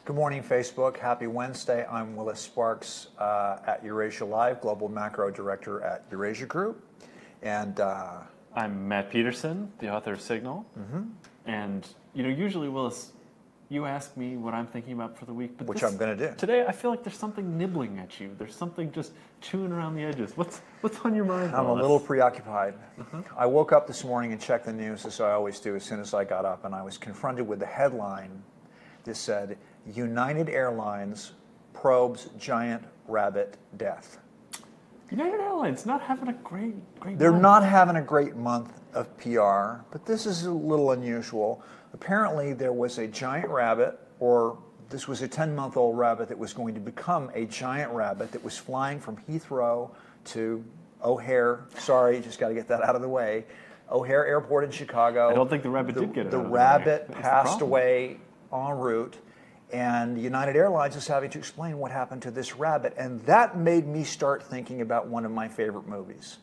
Good morning, Facebook. Happy Wednesday. I'm Willis Sparks at Eurasia Live, Global Macro Director at Eurasia Group. And I'm Matt Peterson, the author of Signal. And, usually, Willis, you ask me what I'm thinking about for the week. But which I'm going to do. Today, I feel like there's something nibbling at you. There's something just chewing around the edges. What's on your mind, I'm Willis? a little preoccupied. I woke up this morning and checked the news, as I always do as soon as I got up, and I was confronted with the headline that said, United Airlines probes giant rabbit death. United Airlines not having a great They're month. not having a great month of PR, but this is a little unusual. Apparently there was a giant rabbit, or this was a 10-month-old rabbit that was going to become a giant rabbit that was flying from Heathrow to O'Hare. Sorry, just got to get that out of the way. O'Hare Airport in Chicago. I don't think the rabbit did get it. The rabbit passed away en route. And United Airlines is having to explain what happened to this rabbit. And that made me start thinking about one of my favorite movies.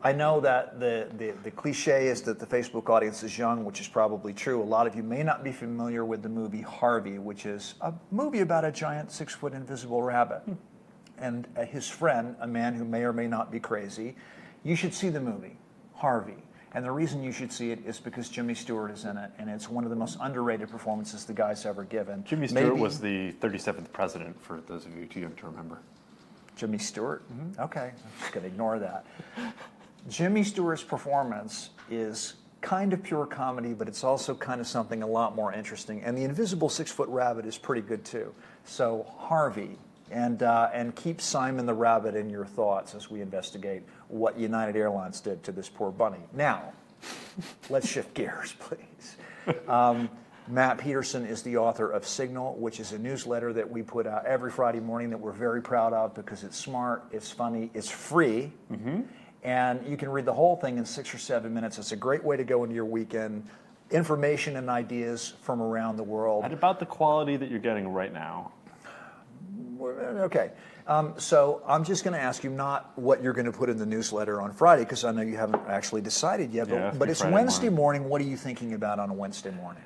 I know that the cliche is that the Facebook audience is young, which is probably true. A lot of you may not be familiar with the movie Harvey, which is a movie about a giant 6-foot invisible rabbit. And his friend, a man who may or may not be crazy. You should see the movie, Harvey. And the reason you should see it is because Jimmy Stewart is in it, and it's one of the most underrated performances the guy's ever given. Jimmy Stewart was the 37th president, for those of you too young to remember. Jimmy Stewart? Okay, I'm just going to ignore that. Jimmy Stewart's performance is kind of pure comedy, but it's also kind of something a lot more interesting. And the invisible 6-foot rabbit is pretty good too. So Harvey, and keep Simon the Rabbit in your thoughts as we investigate what United Airlines did to this poor bunny. Now, let's shift gears, please. Matt Peterson is the author of Signal, which is a newsletter that we put out every Friday morning that we're very proud of because it's smart, it's funny, it's free, and you can read the whole thing in 6 or 7 minutes. It's a great way to go into your weekend. Information and ideas from around the world. At about the quality that you're getting right now. Okay, so I'm just going to ask you not what you're going to put in the newsletter on Friday, because I know you haven't actually decided yet, but it's Friday Wednesday morning. What are you thinking about on a Wednesday morning?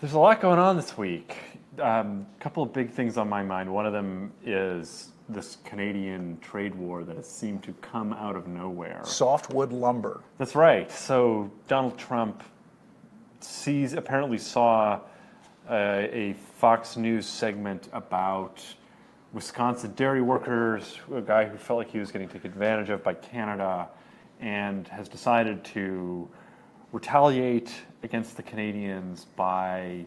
There's a lot going on this week. A couple of big things on my mind. One of them is this Canadian trade war that has seemed to come out of nowhere. Softwood lumber. That's right. So Donald Trump apparently saw a Fox News segment about Wisconsin dairy workers, a guy who felt like he was getting taken advantage of by Canada, and has decided to retaliate against the Canadians by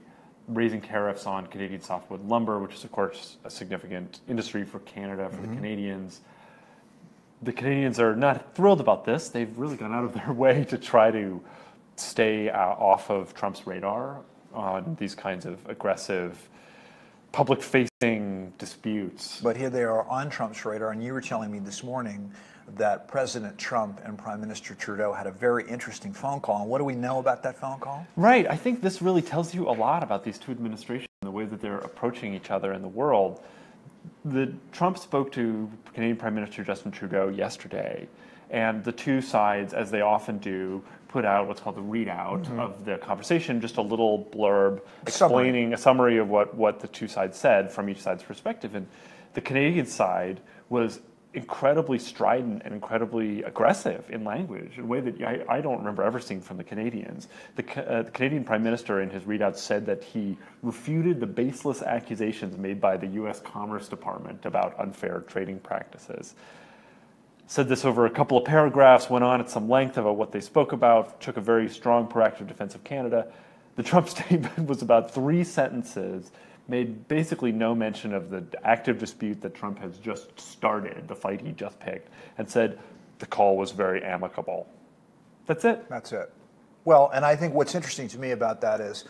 raising tariffs on Canadian softwood lumber, which is, of course, a significant industry for Canada, for the Canadians. The Canadians are not thrilled about this. They've really gone out of their way to try to stay off of Trump's radar on these kinds of aggressive, public-facing disputes. But here they are on Trump's radar, and you were telling me this morning that President Trump and Prime Minister Trudeau had a very interesting phone call. And what do we know about that phone call? Right. I think this really tells you a lot about these two administrations and the way that they're approaching each other in the world. Trump spoke to Canadian Prime Minister Justin Trudeau yesterday, and the two sides, as they often do, put out what's called the readout of the conversation, just a little blurb explaining a summary of what the two sides said from each side's perspective. And the Canadian side was incredibly strident and incredibly aggressive in language in a way that I don't remember ever seeing from the Canadians. The Canadian Prime Minister in his readout said that he refuted the baseless accusations made by the U.S. Commerce Department about unfair trading practices. Said this over a couple of paragraphs, went on at some length about what they spoke about, took a very strong proactive defense of Canada. The Trump statement was about 3 sentences, made basically no mention of the active dispute that Trump has just started, the fight he just picked, and said the call was very amicable. That's it. That's it. Well, and I think what's interesting to me about that is,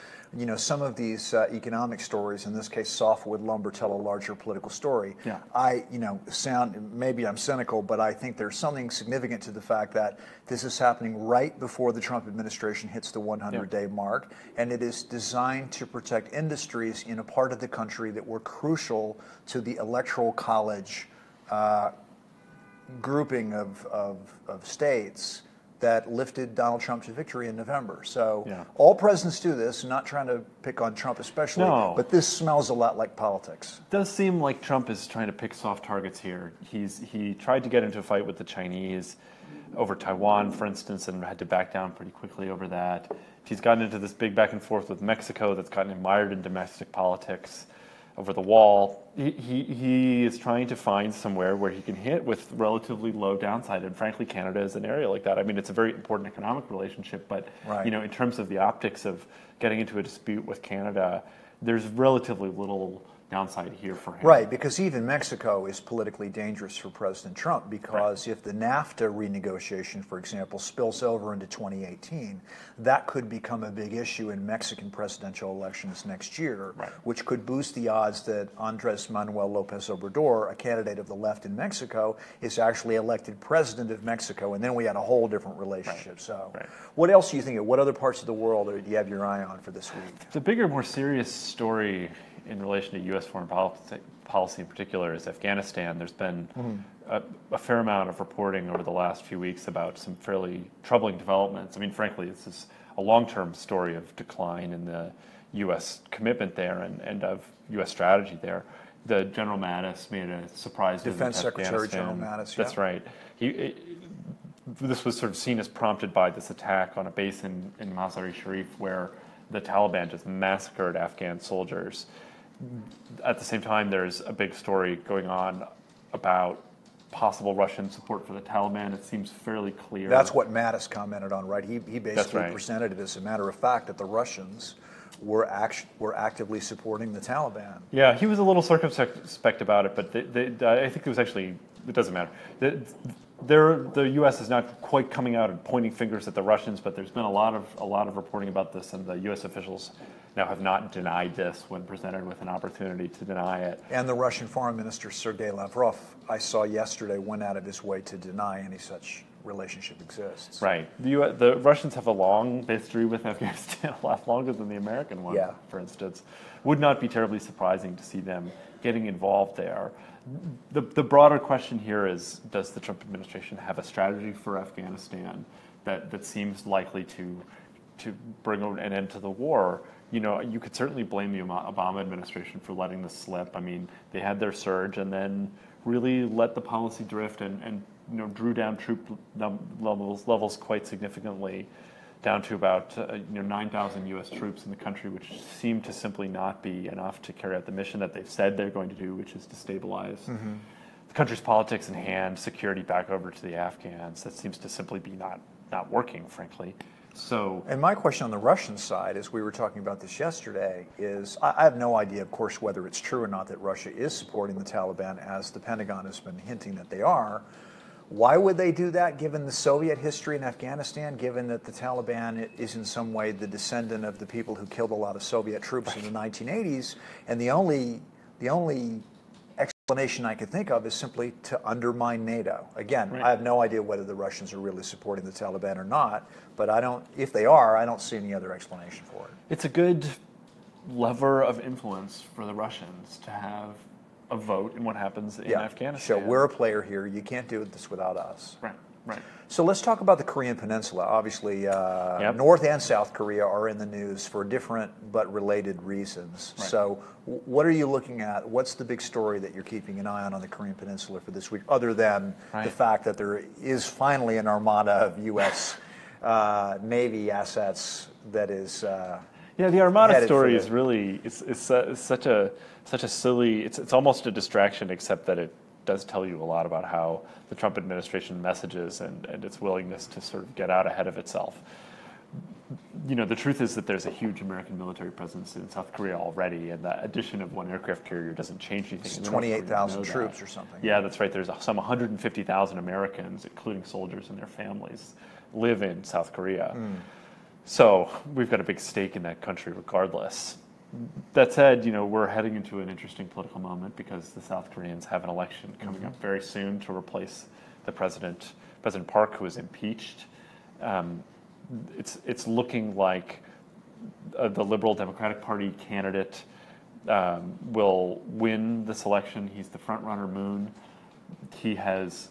some of these economic stories, in this case softwood lumber, tell a larger political story. Yeah. Maybe I'm cynical, but I think there's something significant to the fact that this is happening right before the Trump administration hits the 100-day mark, and it is designed to protect industries in a part of the country that were crucial to the Electoral College grouping of states that lifted Donald Trump's victory in November. So Yeah. all presidents do this, not trying to pick on Trump especially, No. but this smells a lot like politics. It does seem like Trump is trying to pick soft targets here. He tried to get into a fight with the Chinese over Taiwan, for instance, and had to back down pretty quickly over that. He's gotten into this big back and forth with Mexico that's gotten mired in domestic politics over the wall. He is trying to find somewhere where he can hit with relatively low downside, and frankly, Canada is an area like that. I mean, it's a very important economic relationship, but Right. in terms of the optics of getting into a dispute with Canada, there's relatively little downside here for him. Right, because even Mexico is politically dangerous for President Trump, because if the NAFTA renegotiation, for example, spills over into 2018, that could become a big issue in Mexican presidential elections next year, Right. which could boost the odds that Andres Manuel Lopez Obrador, a candidate of the left in Mexico, is actually elected president of Mexico, and then we had a whole different relationship. Right. So Right. what else do you think of? What other parts of the world do you have your eye on for this week? The bigger, more serious story in relation to U.S. foreign policy in particular is Afghanistan. There's been a fair amount of reporting over the last few weeks about some fairly troubling developments. I mean, frankly, this is a long-term story of decline in the U.S. commitment there and of U.S. strategy there. The General Mattis made a surprise visit Defense to Secretary Afghanistan. General Mattis, That's yeah. right. This was sort of seen as prompted by this attack on a base in Mazar-e-Sharif where the Taliban just massacred Afghan soldiers. At the same time, there's a big story going on about possible Russian support for the Taliban. It seems fairly clear. That's what Mattis commented on, right? He basically right. presented it as a matter of fact that the Russians were actively supporting the Taliban. Yeah, he was a little circumspect about it, but I think it was actually, it doesn't matter. The U.S. is not quite coming out and pointing fingers at the Russians, but there's been a lot of reporting about this, and the U.S. officials now have not denied this when presented with an opportunity to deny it. And the Russian Foreign Minister Sergei Lavrov, I saw yesterday, went out of his way to deny any such relationship exists. Right. The Russians have a long history with Afghanistan, a lot longer than the American one, Yeah. for instance. Would not be terribly surprising to see them getting involved there. The broader question here is, does the Trump administration have a strategy for Afghanistan that seems likely to bring an end to the war? You could certainly blame the Obama administration for letting this slip. I mean, they had their surge and then really let the policy drift and drew down troop levels quite significantly, down to about 9,000 U.S. troops in the country, which seemed to simply not be enough to carry out the mission that they've said they're going to do, which is to stabilize the country's politics and hand security back over to the Afghans. That seems to simply be not working, frankly. So, and my question on the Russian side, as we were talking about this yesterday, is I have no idea, of course, whether it's true or not that Russia is supporting the Taliban, as the Pentagon has been hinting that they are. Why would they do that, given the Soviet history in Afghanistan, given that the Taliban is in some way the descendant of the people who killed a lot of Soviet troops in the 1980s? And the only explanation I could think of is simply to undermine NATO. Again, Right. I have no idea whether the Russians are really supporting the Taliban or not, but if they are, I don't see any other explanation for it. it's a good lever of influence for the Russians to have a vote in what happens in Afghanistan. So we're a player here. You can't do this without us. Right. So let's talk about the Korean Peninsula. Obviously, North and South Korea are in the news for different but related reasons. Right. So what are you looking at? What's the big story that you're keeping an eye on the Korean Peninsula for this week, other than the fact that there is finally an armada of U.S. Navy assets that is the Armada story for is really it's such a silly. It's almost a distraction, except that it does tell you a lot about how the Trump administration messages and its willingness to sort of get out ahead of itself. The truth is that there's a huge American military presence in South Korea already, and the addition of one aircraft carrier doesn't change anything. It's 28,000 troops or something. Yeah, that's right. There's some 150,000 Americans, including soldiers and their families, live in South Korea. So we've got a big stake in that country regardless. That said, we're heading into an interesting political moment because the South Koreans have an election coming up very soon to replace the President Park, who was impeached. It's looking like the Liberal Democratic Party candidate will win this election. He's the front-runner, Moon. He has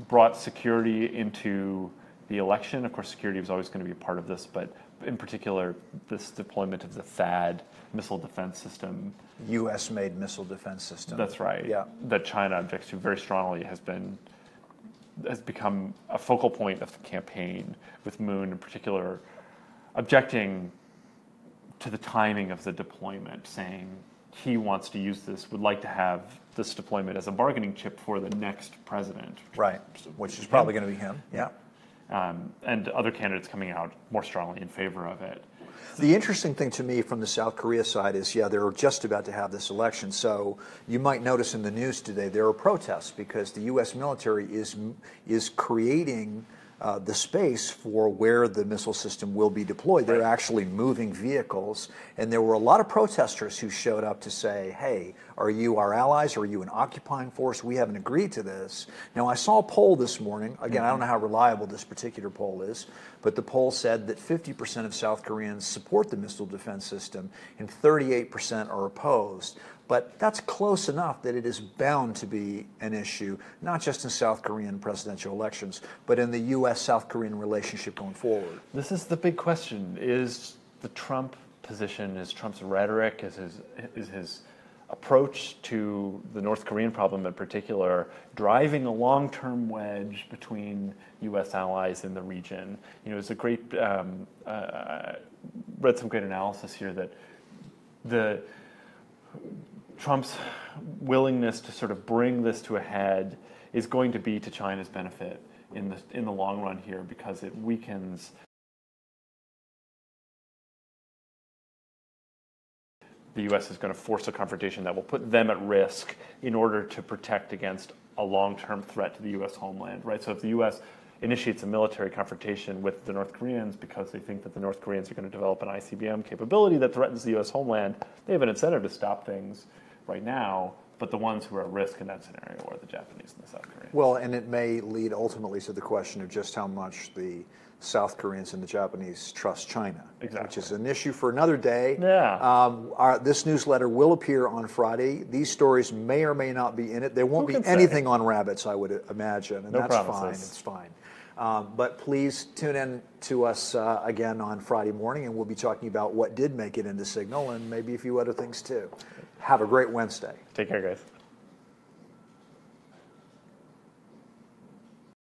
brought security into the election. Of course, security was always going to be a part of this, but in particular, this deployment of the THAAD missile defense system. U.S.-made missile defense system. That's right. Yeah. That China objects to very strongly has become a focal point of the campaign, with Moon in particular objecting to the timing of the deployment, saying he wants to use this, would like to have this deployment as a bargaining chip for the next president. Right, which is probably going to be him, yeah. And other candidates coming out more strongly in favor of it. The interesting thing to me from the South Korea side is, yeah, they're just about to have this election. So you might notice in the news today there are protests because the U.S. military is creating the space for where the missile system will be deployed. They're actually moving vehicles, and there were a lot of protesters who showed up to say, hey, are you our allies? Are you an occupying force? We haven't agreed to this. Now, I saw a poll this morning. Again, I don't know how reliable this particular poll is, but the poll said that 50% of South Koreans support the missile defense system and 38% are opposed. But that's close enough that it is bound to be an issue, not just in South Korean presidential elections, but in the U.S.-South Korean relationship going forward. This is the big question. Is the Trump position, is Trump's rhetoric, is his approach to the North Korean problem in particular, driving a long-term wedge between U.S. allies in the region? You know, it's a great, read some great analysis here that Trump's willingness to sort of bring this to a head is going to be to China's benefit in the long run here, because it weakens the U.S. is going to force a confrontation that will put them at risk in order to protect against a long-term threat to the U.S. homeland, right? So if the U.S. initiates a military confrontation with the North Koreans because they think that the North Koreans are going to develop an ICBM capability that threatens the U.S. homeland, they have an incentive to stop things right now, but the ones who are at risk in that scenario are the Japanese and the South Koreans. Well, and it may lead ultimately to the question of just how much the South Koreans and the Japanese trust China, exactly, which is an issue for another day. Yeah. This newsletter will appear on Friday. These stories may or may not be in it. There won't be anything on rabbits, I would imagine, and no that's promises. fine. It's fine. But please tune in to us again on Friday morning, and we'll be talking about what did make it into Signal and maybe a few other things too. Have a great Wednesday. Take care, guys.